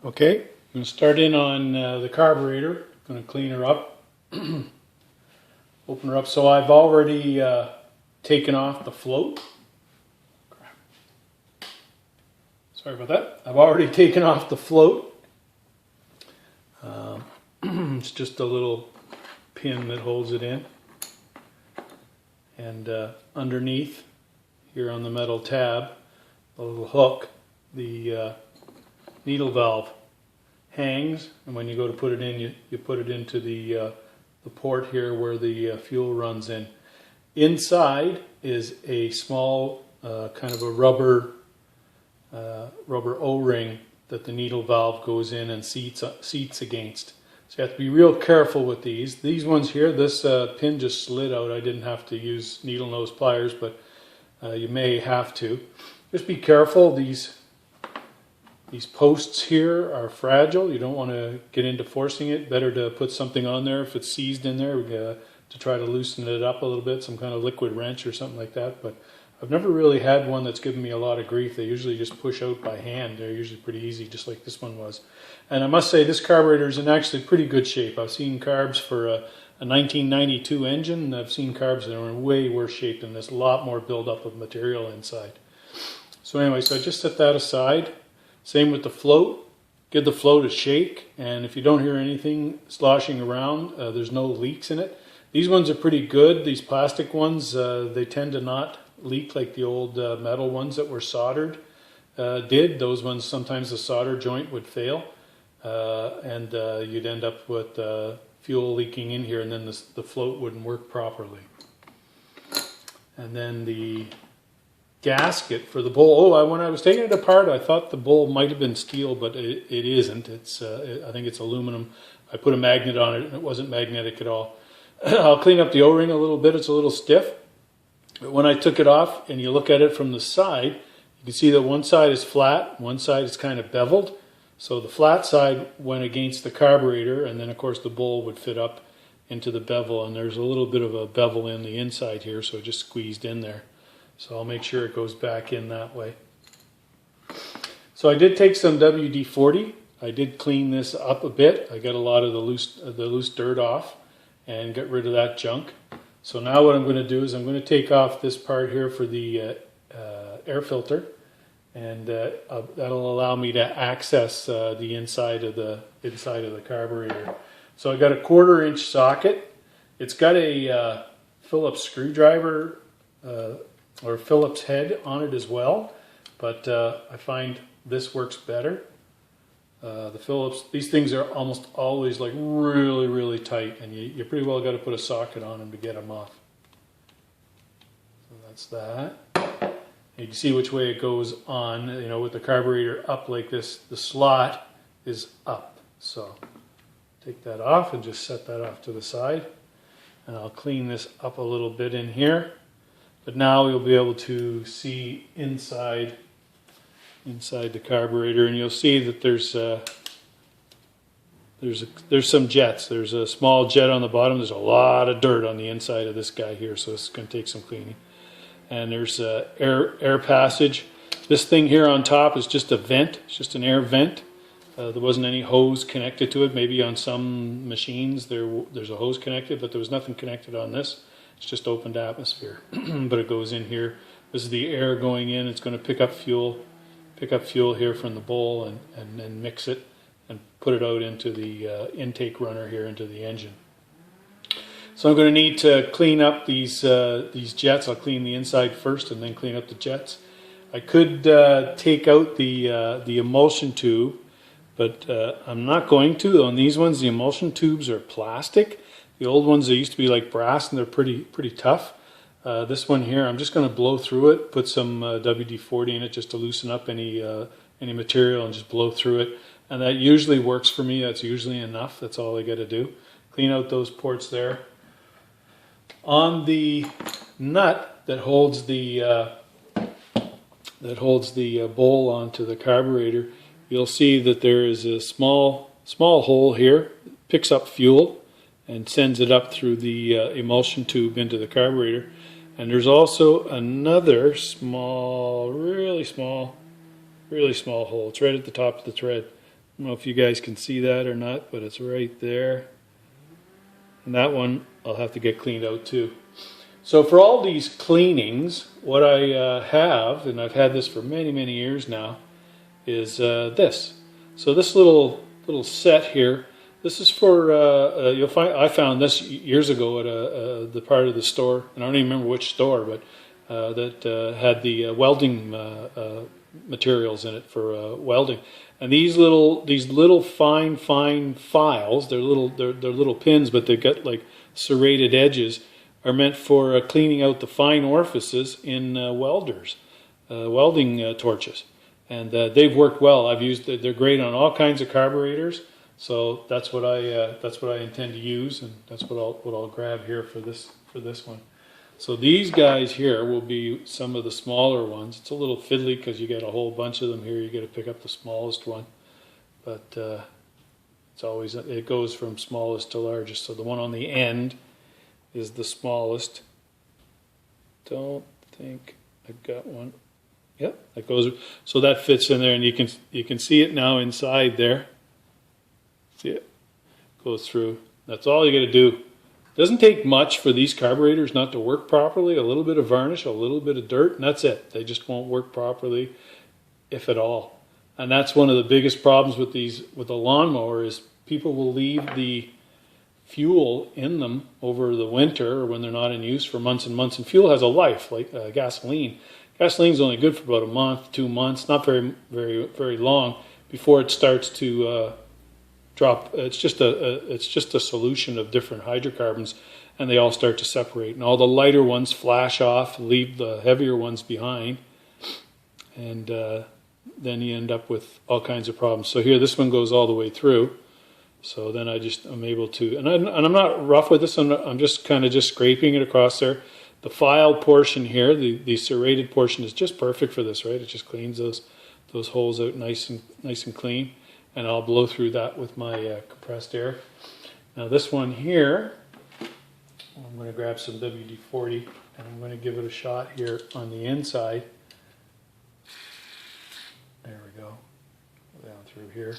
Okay, I'm going to start in on the carburetor. I'm going to clean her up, open her up. So I've already taken off the float. Sorry about that. I've already taken off the float. It's just a little pin that holds it in. And underneath, here on the metal tab, a little hook, the needle valve hangs, and when you go to put it in, you put it into the port here where the fuel runs in. Inside is a small kind of a rubber O-ring that the needle valve goes in and seats against. So you have to be real careful with these. These ones here, this pin just slid out. I didn't have to use needle nose pliers, but you may have to. Just be careful. These posts here are fragile. You don't want to get into forcing it. Better to put something on there if it's seized in there to try to loosen it up a little bit, some kind of liquid wrench or something like that. But I've never really had one that's given me a lot of grief. They usually just push out by hand. They're usually pretty easy, just like this one was. And I must say, this carburetor is in actually pretty good shape. I've seen carbs for a 1992 engine, and I've seen carbs that are in way worse shape than this. A lot more buildup of material inside. So anyway, so I just set that aside. Same with the float. Give the float a shake, and if you don't hear anything sloshing around, there's no leaks in it. These ones are pretty good. These plastic ones, they tend to not leak like the old metal ones that were soldered did. Those ones, sometimes the solder joint would fail, and you'd end up with fuel leaking in here, and then the float wouldn't work properly. And then the gasket for the bowl. Oh, when I was taking it apart, I thought the bowl might have been steel, but it isn't. It's I think it's aluminum. I put a magnet on it, and it wasn't magnetic at all. I'll clean up the O-ring a little bit. It's a little stiff. But when I took it off, and you look at it from the side, you can see that one side is flat, one side is kind of beveled. So the flat side went against the carburetor, and then of course the bowl would fit up into the bevel, and there's a little bit of a bevel in the inside here, so it just squeezed in there. So I'll make sure it goes back in that way. So I did take some WD-40. I did clean this up a bit. I got a lot of the loose dirt off and get rid of that junk. So now what I'm going to do is I'm going to take off this part here for the air filter, and that'll allow me to access the inside of the carburetor. So I got a 1/4-inch socket. It's got a Phillips screwdriver or Phillips head on it as well, but I find this works better. The Phillips, these things are almost always like really, really tight, and you pretty well got to put a socket on them to get them off. So that's that. You can see which way it goes on. You know, with the carburetor up like this, the slot is up. So take that off and just set that off to the side. And I'll clean this up a little bit in here. But now you'll be able to see inside the carburetor, and you'll see that there's some jets. There's a small jet on the bottom. There's a lot of dirt on the inside of this guy here, so it's going to take some cleaning. And there's air passage. This thing here on top is just a vent. It's just an air vent. There wasn't any hose connected to it. Maybe on some machines there's a hose connected, but there was nothing connected on this. It's just opened atmosphere, but it goes in here. This is the air going in. It's going to pick up fuel here from the bowl and then mix it and put it out into the intake runner here into the engine. So I'm going to need to clean up these jets. I'll clean the inside first and then clean up the jets. I could take out the emulsion tube, but I'm not going to. On these ones, the emulsion tubes are plastic. The old ones, they used to be like brass, and they're pretty tough. This one here, I'm just going to blow through it, put some WD-40 in it just to loosen up any material, and just blow through it. And that usually works for me. That's usually enough. That's all I got to do. Clean out those ports there. On the nut that holds the bowl onto the carburetor, you'll see that there is a small hole here. It picks up fuel and sends it up through the emulsion tube into the carburetor. And there's also another small, really small hole. It's right at the top of the thread. don't know if you guys can see that or not, but it's right there. And that one I'll have to get cleaned out too. So for all these cleanings, what I have, and I've had this for many, many years now, is this. So this little set here, this is for, you'll find, I found this years ago at the part of the store, and I don't even remember which store, but that had the welding materials in it for welding. And these little fine files, they're little pins, but they've got like serrated edges, are meant for cleaning out the fine orifices in welding torches. And they've worked well. I've used, they're great on all kinds of carburetors. So that's what I intend to use, and that's what I'll grab here for this one. So these guys here will be some of the smaller ones. It's a little fiddly because you get a whole bunch of them here. You got to pick up the smallest one, but it's always, it goes from smallest to largest. So the one on the end is the smallest. Don't think I've got one. Yep, that goes. So that fits in there, and you can see it now inside there. See it goes through. That's all you got to do. Doesn't take much for these carburetors not to work properly. A little bit of varnish, a little bit of dirt, and that's it. They just won't work properly, if at all. And that's one of the biggest problems with a lawnmower is people will leave the fuel in them over the winter or when they're not in use for months and months. And fuel has a life, like gasoline. Gasoline's only good for about a month, 2 months, not very long before it starts to drop. It's just a solution of different hydrocarbons, and they all start to separate. And all the lighter ones flash off, leave the heavier ones behind, and then you end up with all kinds of problems. So here, this one goes all the way through. So then I'm able to, and I'm not rough with this. I'm just kind of just scraping it across there. The file portion here, the serrated portion, is just perfect for this, right? It just cleans those holes out nice and clean. And I'll blow through that with my compressed air. Now this one here, I'm going to grab some WD-40 and I'm going to give it a shot here on the inside. There we go. Down through here.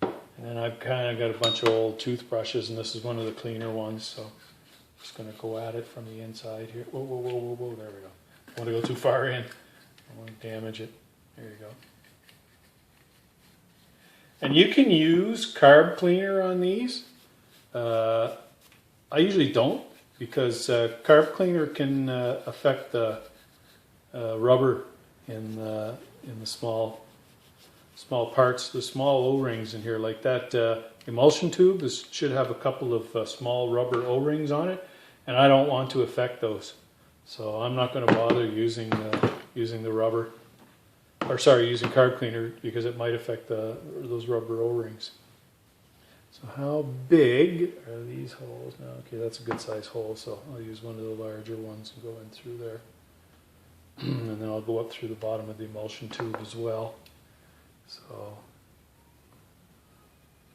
And then I've kind of got a bunch of old toothbrushes, and this is one of the cleaner ones, so I'm just going to go at it from the inside here. Whoa, whoa, whoa, whoa, whoa, there we go. I want to go too far in. I want to damage it. There you go. And you can use carb cleaner on these. I usually don't, because carb cleaner can affect the rubber in the small parts, the small O-rings in here. Like that emulsion tube should have a couple of small rubber O-rings on it, and I don't want to affect those. So I'm not going to bother using the rubber. Or sorry, using carb cleaner, because it might affect those rubber O-rings. So how big are these holes now? Okay, that's a good size hole, so I'll use one of the larger ones and go in through there. And then I'll go up through the bottom of the emulsion tube as well. So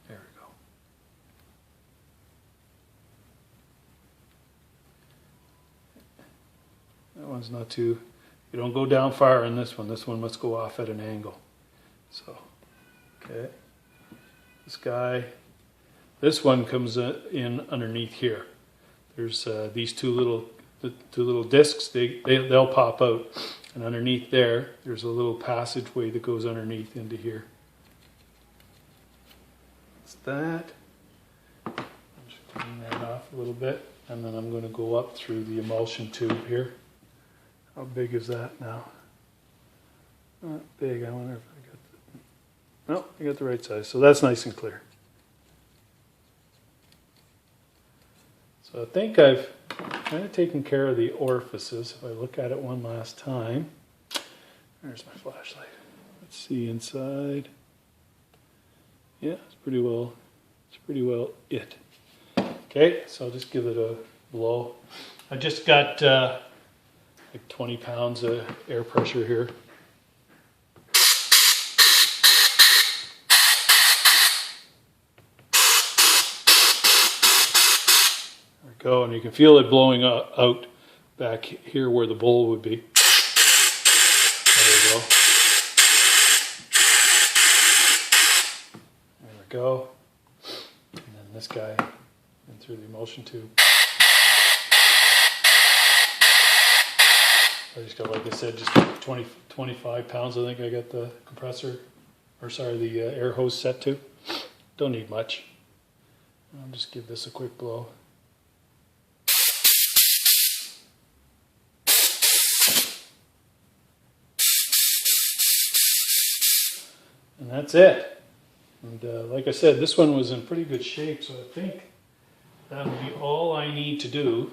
there we go. That one's not too... You don't go down far in this one. This one must go off at an angle. So, okay. This one comes in underneath here. There's these two little discs. They'll pop out, and underneath there's a little passageway that goes underneath into here. That's that. I'm just clean that off a little bit, and then I'm going to go up through the emulsion tube here. How big is that now? Not big. I wonder if I got the... No, I got the right size. So that's nice and clear. So I think I've kind of taken care of the orifices. If I look at it one last time. There's my flashlight. Let's see inside. Yeah, it's pretty well it. Okay, so I'll just give it a blow. I just got... like 20 pounds of air pressure here. There we go, and you can feel it blowing out back here where the bowl would be. There we go. go. And then this guy in through the emulsion tube. I just got, like I said, just 25 pounds. I think I got the compressor, or sorry, the air hose set to. Don't need much. I'll just give this a quick blow. And that's it. And like I said, this one was in pretty good shape, so I think that'll be all I need to do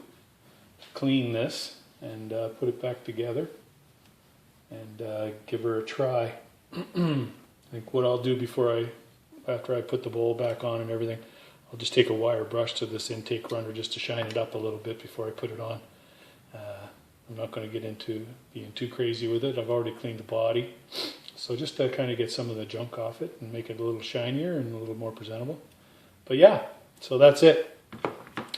to clean this and put it back together and give her a try. I think what I'll do after I put the bowl back on and everything, I'll just take a wire brush to this intake runner just to shine it up a little bit before I put it on. I'm not going to get into being too crazy with it. I've already cleaned the body. So just to kind of get some of the junk off it and make it a little shinier and a little more presentable. But yeah, so that's it.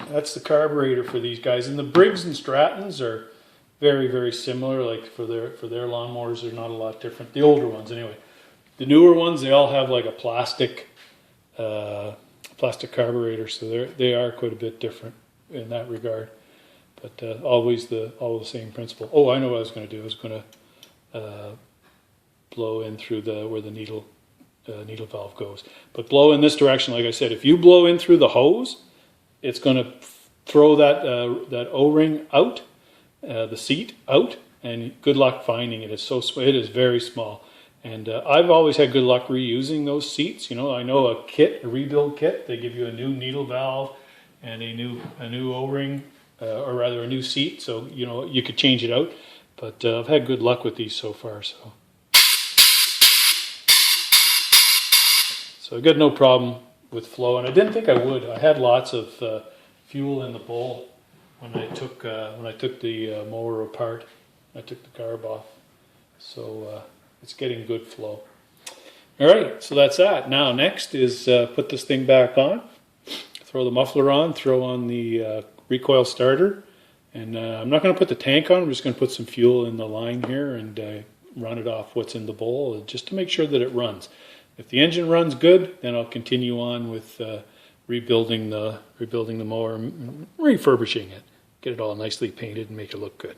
That's the carburetor for these guys. And the Briggs and Strattons are very, very similar. Like for their lawnmowers, they're not a lot different. The older ones anyway. The newer ones, they all have like a plastic carburetor, so they are quite a bit different in that regard. But all the same principle. Oh, I know what I was going to do. I was going to blow in through where the needle valve goes. But blow in this direction, like I said. If you blow in through the hose, it's going to throw that O-ring out, the seat out, and good luck finding it. It is very small. And I've always had good luck reusing those seats. You know, I know a rebuild kit, they give you a new needle valve and a new O-ring, or rather a new seat. So, you know, you could change it out. But I've had good luck with these so far. So I got no problem with flow, and I didn't think I would. I had lots of fuel in the bowl when I took the mower apart. I took the carb off, so it's getting good flow. All right, so that's that. Now next is put this thing back on, throw the muffler on, throw on the recoil starter, and I'm not going to put the tank on. I'm just going to put some fuel in the line here and run it off what's in the bowl just to make sure that it runs. If the engine runs good, then I'll continue on with rebuilding the mower, refurbishing it, get it all nicely painted and make it look good.